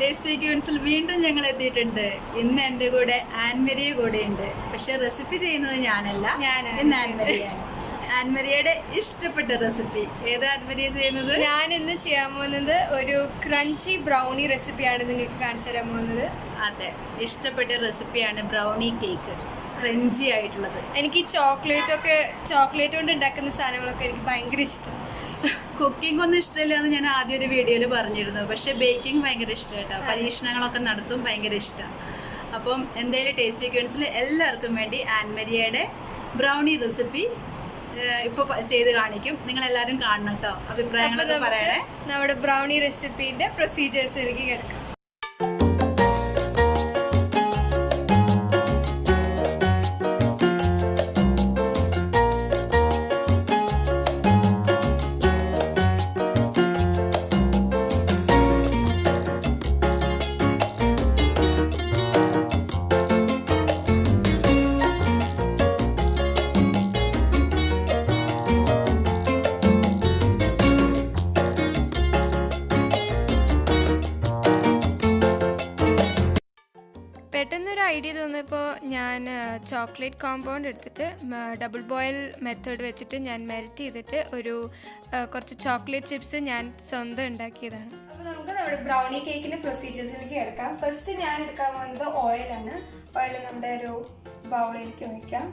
Tasty ക്യൂൻസിൽ വീണ്ടും ഞങ്ങൾ എത്തിയിട്ടുണ്ട്. ഇന്ന് എൻ്റെ കൂടെ ആൻമരിയ കൂടെ ഉണ്ട്. പക്ഷെ റെസിപ്പി ചെയ്യുന്നത് ഞാനല്ല, ഇന്ന് ആൻമരിയാണ്. ആൻമരിയയുടെ ഇഷ്ടപ്പെട്ട റെസിപ്പി ഏത് ആൻമരിയ ചെയ്യുന്നത്? ഞാൻ ഇന്ന് ചെയ്യാൻ പോകുന്നത് ഒരു ക്രഞ്ചി ബ്രൗണി റെസിപ്പിയാണ് നിങ്ങൾക്ക് കാണിച്ചു തരാൻ പോകുന്നത്. അതെ, ഇഷ്ടപ്പെട്ട റെസിപ്പിയാണ് ബ്രൗണി കേക്ക്, ക്രഞ്ചി ആയിട്ടുള്ളത്. എനിക്ക് ചോക്ലേറ്റ് കൊണ്ട് ഉണ്ടാക്കുന്ന സാധനങ്ങളൊക്കെ എനിക്ക് ഭയങ്കര ഇഷ്ടം. കുക്കിംഗ് ഒന്നും ഇഷ്ടമില്ല എന്ന് ഞാൻ ആദ്യം ഒരു വീഡിയോയിൽ പറഞ്ഞിരുന്നു. പക്ഷെ ബേക്കിംഗ് ഭയങ്കര ഇഷ്ടം കേട്ടോ. പരീക്ഷണങ്ങളൊക്കെ നടത്തും, ഭയങ്കര ഇഷ്ടം. അപ്പം എന്തായാലും ടേസ്റ്റി ക്യൂൻസിൽ എല്ലാവർക്കും വേണ്ടി ആൻമരിയയുടെ ബ്രൗണി റെസിപ്പി ഇപ്പോൾ ചെയ്ത് കാണിക്കും. നിങ്ങളെല്ലാവരും കാണണം കേട്ടോ. അഭിപ്രായങ്ങളൊക്കെ പറയണേ. നമ്മുടെ ബ്രൗണി റെസിപ്പിന്റെ പ്രൊസീജിയേഴ്സിലേക്ക് കിടക്കാം. പെട്ടെന്നൊരു ഐഡിയ തോന്നിയപ്പോൾ ഞാൻ ചോക്ലേറ്റ് കോമ്പൗണ്ട് എടുത്തിട്ട് ഡബിൾ ബോയിൽ മെത്തേഡ് വെച്ചിട്ട് ഞാൻ മെൽറ്റ് ചെയ്തിട്ട് ഒരു കുറച്ച് ചോക്ലേറ്റ് ചിപ്സ് ഞാൻ സ്വന്തം ഉണ്ടാക്കിയതാണ്. അപ്പോൾ നമുക്ക് നമ്മുടെ ബ്രൗണി കേക്കിൻ്റെ പ്രൊസീജിയേഴ്സിലേക്ക് എടുക്കാം. ഫസ്റ്റ് ഞാൻ എടുക്കാൻ പോകുന്നത് ഓയിലാണ്. ഓയിൽ നമ്മുടെ ഒരു ബൗളിലേക്ക് വയ്ക്കാം.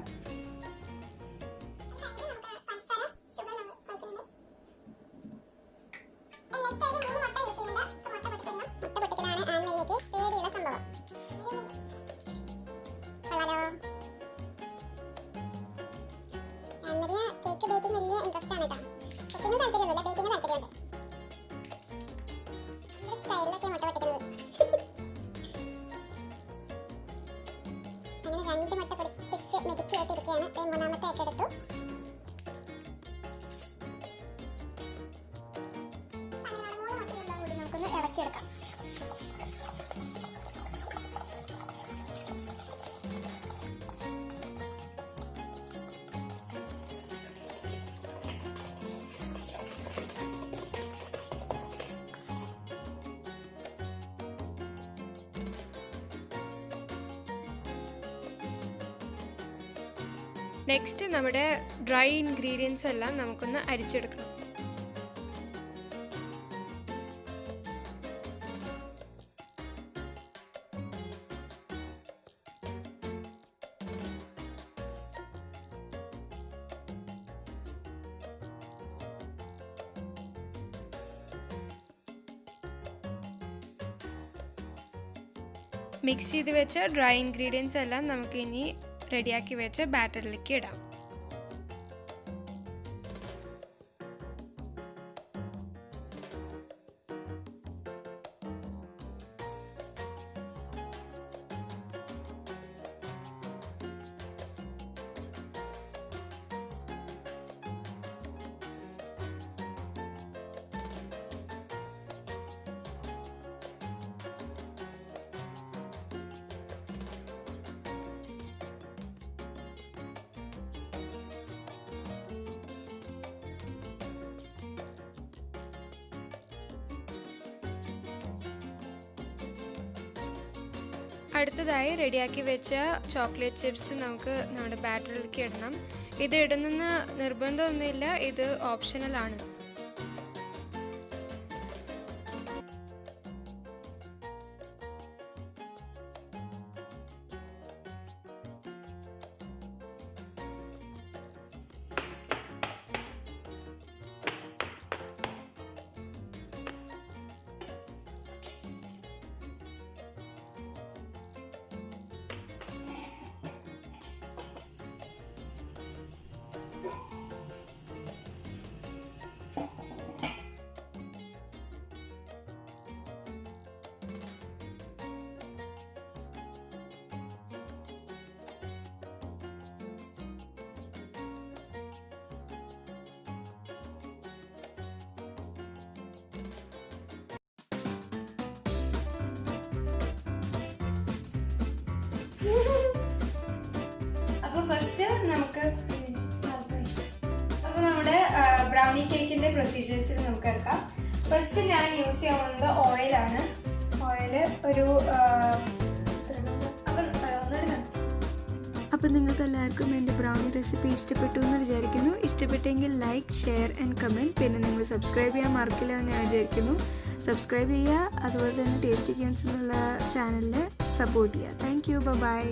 കേക്ക് ബേക്കിംഗ് വലിയ ഇൻട്രസ്റ്റ് ആണ് കേട്ടോ. കുക്കിംഗ് താല്പര്യമൊന്നുമില്ല, ബേക്കിംഗ് താല്പര്യമുണ്ട്. സ്റ്റൈലിലൊക്കെ മുട്ട പൊട്ടിക്കുന്നത്. അങ്ങനെ 2 മുട്ട പൊട്ടിച്ച് മെതുക്കിയായിട്ടിരിക്കുകയാണ്. മൂന്നാമത്തെ ഒക്കെ എടുത്തു. നമുക്കൊന്ന് ഇറക്കിയെടുക്കാം. നെക്സ്റ്റ് നമ്മുടെ ഡ്രൈ ഇൻഗ്രീഡിയൻസ് എല്ലാം നമുക്കൊന്ന് അരിച്ചെടുക്കണം. മിക്സ് ചെയ്ത് വെച്ച ഡ്രൈ ഇൻഗ്രീഡിയൻസ് എല്ലാം നമുക്ക് ഇനി റെഡിയാക്കി വെച്ച ബാറ്ററിലേക്ക് ഇടാം. അടുത്തതായി റെഡിയാക്കി വെച്ച ചോക്ലേറ്റ് ചിപ്സ് നമുക്ക് നമ്മുടെ ബാറ്ററിലേക്ക് ഇടണം. ഇത് ഇടുന്ന നിർബന്ധമൊന്നുമില്ല, ഇത് ഓപ്ഷണലാണ്. അപ്പോൾ ഫസ്റ്റ് നമുക്ക് നമ്മുടെ ബ്രൗണി കേക്കിന്റെ പ്രൊസീജിയേഴ്സിൽ നമുക്ക് എടുക്കാം. ഫസ്റ്റ് ഞാൻ യൂസ് ചെയ്യാൻ പോകുന്നത് ഓയിലാണ്. ഓയിൽ ഒരു അപ്പം നിങ്ങൾക്ക് എല്ലാവർക്കും എൻ്റെ ബ്രൗണി റെസിപ്പി ഇഷ്ടപ്പെട്ടു എന്ന് വിചാരിക്കുന്നു. ഇഷ്ടപ്പെട്ടെങ്കിൽ ലൈക്ക്, ഷെയർ ആൻഡ് കമൻറ്റ്. പിന്നെ നിങ്ങൾ സബ്സ്ക്രൈബ് ചെയ്യാൻ മറക്കില്ല എന്ന് ഞാൻ വിചാരിക്കുന്നു. സബ്സ്ക്രൈബ് ചെയ്യുക, അതുപോലെ തന്നെ ടേസ്റ്റി ക്യൂൻസ് എന്നുള്ള ചാനലിൽ സപ്പോർട്ട് ചെയ്യുക. Thank you, by.